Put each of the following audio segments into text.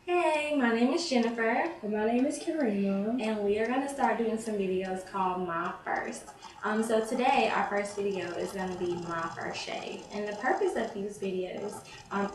Hey, my name is Jennifer, And my name is Karima. and we are going to start doing some videos called My First. So today, our first video is going to be my first shave. And the purpose of these videos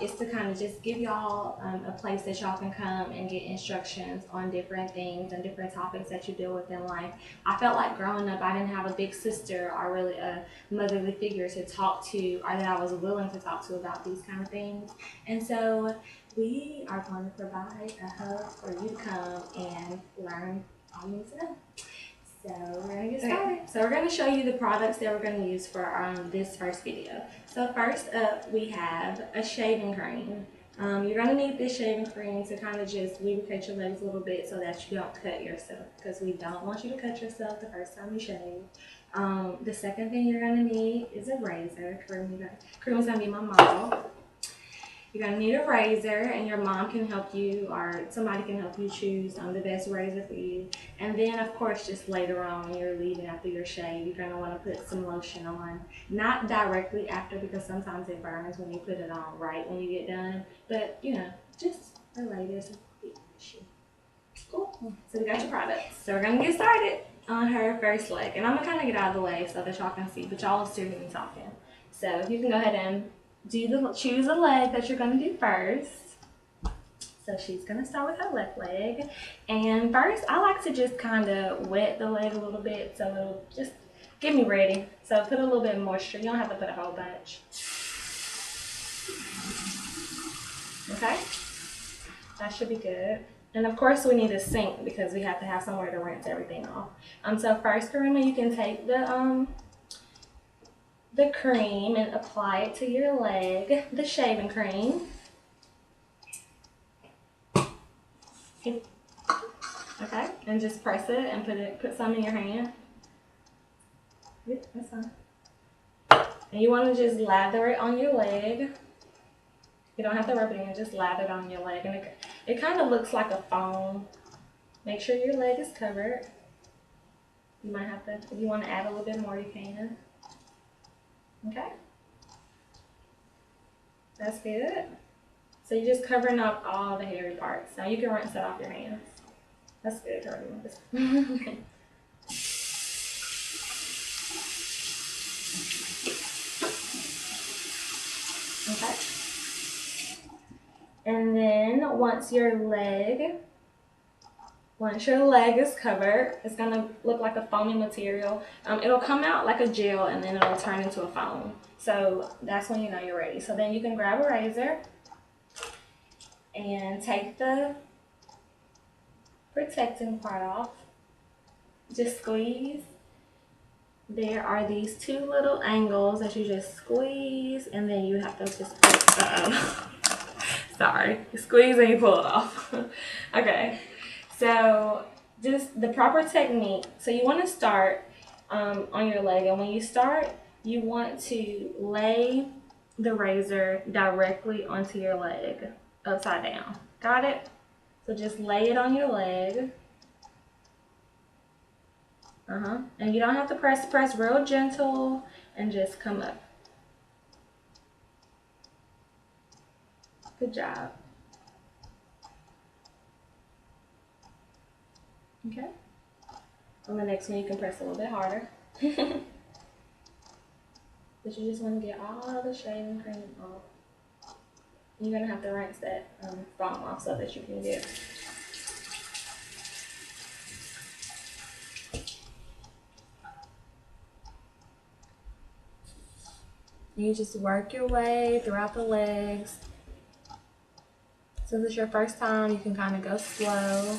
is to kind of just give y'all a place that y'all can come and get instructions on different things and different topics that you deal with in life. I felt like growing up, I didn't have a big sister or really a motherly figure to talk to or that I was willing to talk to about these kind of things. And so we are going to provide a hub for you to come and learn all you need to know. So we're going to get started. So we're going to show you the products that we're going to use for this first video. So first up, we have a shaving cream. You're going to need this shaving cream to kind of just lubricate your legs a little bit so that you don't cut yourself, because we don't want you to cut yourself the first time you shave. The second thing you're going to need is a razor. Kareem is going to be my model. You're going to need a razor, and your mom can help you or somebody can help you choose the best razor for you. And then, of course, just later on when you're leaving after your shave, you're going to want to put some lotion on. Not directly after, because sometimes it burns when you put it on right when you get done. But, you know, just for later. Cool. So we got your products. So we're going to get started on her first leg. And I'm going to kind of get out of the way so that y'all can see, but y'all will still hear me talking. So you can go ahead and choose a leg that you're going to do first. So she's going to start with her left leg. And first, I like to just kind of wet the leg a little bit so it'll just get me ready. So put a little bit of moisture. You don't have to put a whole bunch. Okay? That should be good. And of course, we need a sink because we have to have somewhere to rinse everything off. So first, Karima, you can take the cream and apply it to your leg, the shaving cream. Okay, and just press it and put some in your hand. Yep, that's fine. And you want to just lather it on your leg. You don't have to rub it in, just lather it on your leg. And it kind of looks like a foam. Make sure your leg is covered. You might have to, if you want to add a little bit more, you can. Okay. That's good. So you're just covering up all the hairy parts. Now you can rinse that off your hands. That's good, Cardi. Okay. And then once your leg is covered, it's gonna look like a foamy material. It'll come out like a gel and then it'll turn into a foam. So that's when you know you're ready. So then you can grab a razor and take the protecting part off. Just squeeze. There are these two little angles that you just squeeze, and then you have to just pull. Sorry, you squeeze and you pull it off. Okay, so just the proper technique. So you want to start on your leg, and when you start, you want to lay the razor directly onto your leg, upside down. Got it? So just lay it on your leg. And you don't have to press real gentle and just come up. Good job. Okay. On the next one, you can press a little bit harder. But you just want to get all the shaving cream off. You're going to have to rinse that foam off so that you can get you just work your way throughout the legs. Since it's your first time, you can kind of go slow.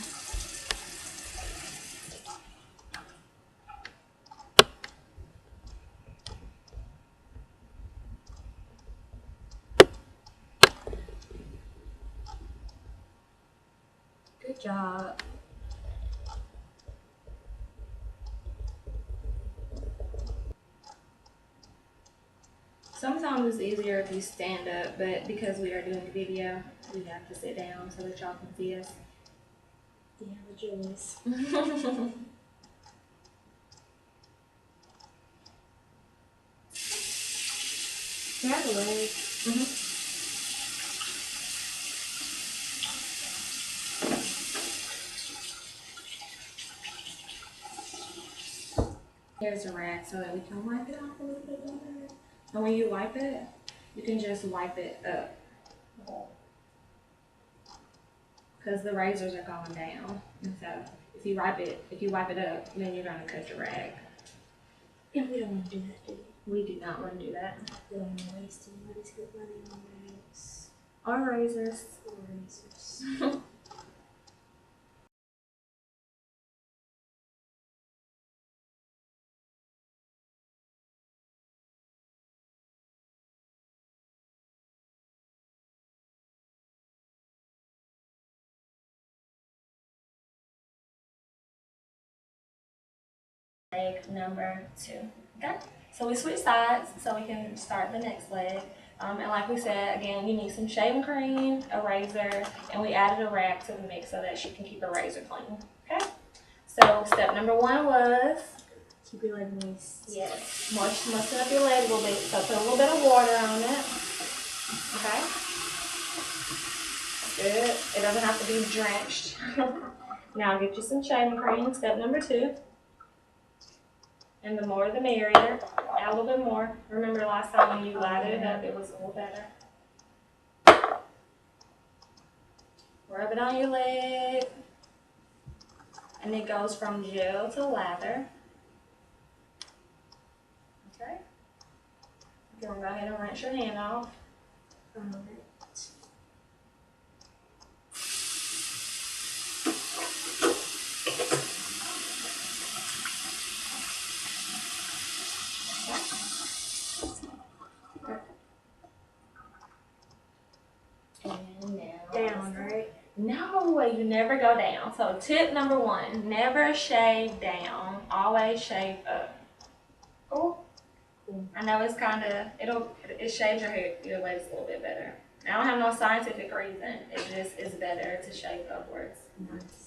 Good job. Sometimes it's easier if you stand up, but because we are doing a video, we have to sit down so that y'all can see us. Yeah, rejoice. Grab the legs. here's a rag so that we can wipe it off a little bit better. And when you wipe it, you can just wipe it up. Because the razors are going down. And so if you wipe it up, then you're gonna cut your rag. And we don't want to do that, do we? We do not want to do that. We don't want to waste anybody's good money on rags. Or razors. Or razors. Leg number 2. Okay, so we switch sides so we can start the next leg. And like we said, again, you need some shaving cream, a razor, and we added a rag to the mix so that she can keep her razor clean. Okay, so step number 1 was Keep your leg moist. yes, moisten up your leg a little bit. So put a little bit of water on it. Okay, good. It doesn't have to be drenched. Now get you some shaving cream. Step number 2. And the more the merrier. Add a little bit more. Remember last time when you lathered it up, it was a little better. Rub it on your leg. And it goes from gel to lather. Okay. You're going to go ahead and rinse your hand off. Alright. And now Down, right? No, you never go down. So tip number 1, never shave down. Always shave up. Oh, I know it's kind of, it shaves your hair either way, it's a little bit better. I don't have no scientific reason. It just is better to shave upwards. Nice.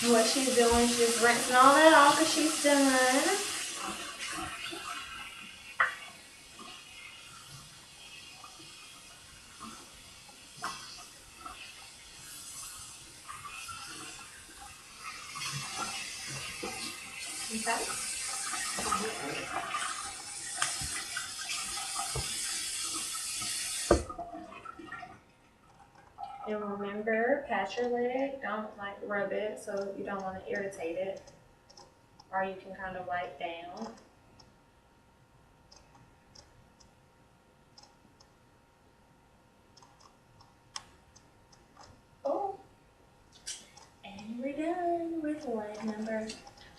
What she's doing, she's rinsing all that off because she's done. Okay. And remember, pat your leg. Don't like rub it, so you don't want to irritate it. Or you can kind of wipe down. Oh. And we're done with leg number.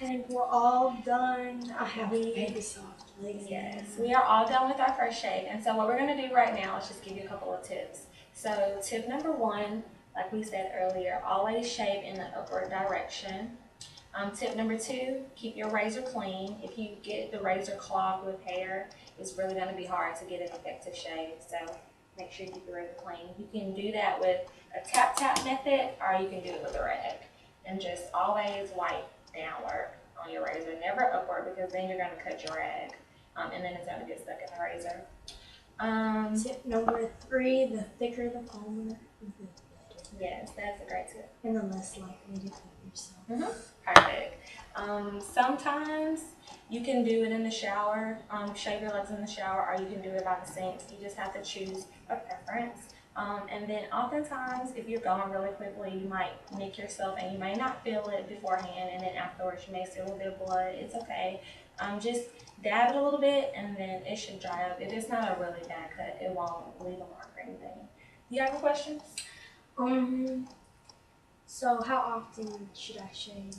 And we're all done. I have baby soft legs. Yes, we are all done with our first shave. And so what we're going to do right now is just give you a couple of tips. So tip number 1, like we said earlier, always shave in the upward direction. Tip number 2, keep your razor clean. If you get the razor clogged with hair, it's really going to be hard to get an effective shave. So make sure you keep your razor clean. You can do that with a tap-tap method, or you can do it with a rag. and just always wipe downward on your razor, never upward, because then you're going to cut your rag, and then it's going to get stuck in the razor. Tip number 3, the thicker the foamer, the better. Yes, that's a great tip. And the less likely to cut yourself. Perfect. Sometimes you can do it in the shower, shave your legs in the shower, or you can do it by the sink. You just have to choose a preference. And then oftentimes, if you're going really quickly, you might nick yourself and you may not feel it beforehand, and then afterwards you may see a little bit of blood. It's okay. Just dab it a little bit and then it should dry up. If it's not a really bad cut, it won't leave a mark or anything. You have any questions? So how often should I shave?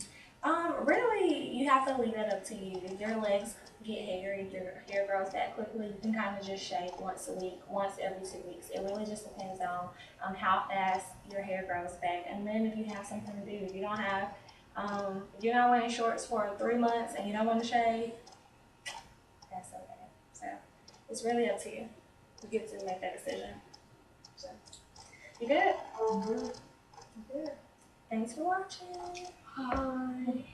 Really, you have to leave it up to you. If your legs get hairy, if your hair grows that quickly, you can kind of just shave once a week, once every 2 weeks. It really just depends on how fast your hair grows back. And then if you have something to do, if you don't have, if you're not wearing shorts for 3 months and you don't want to shave, that's okay. So it's really up to you. You get to make that decision. So you good? Mm-hmm. Good. Thanks for watching. Bye.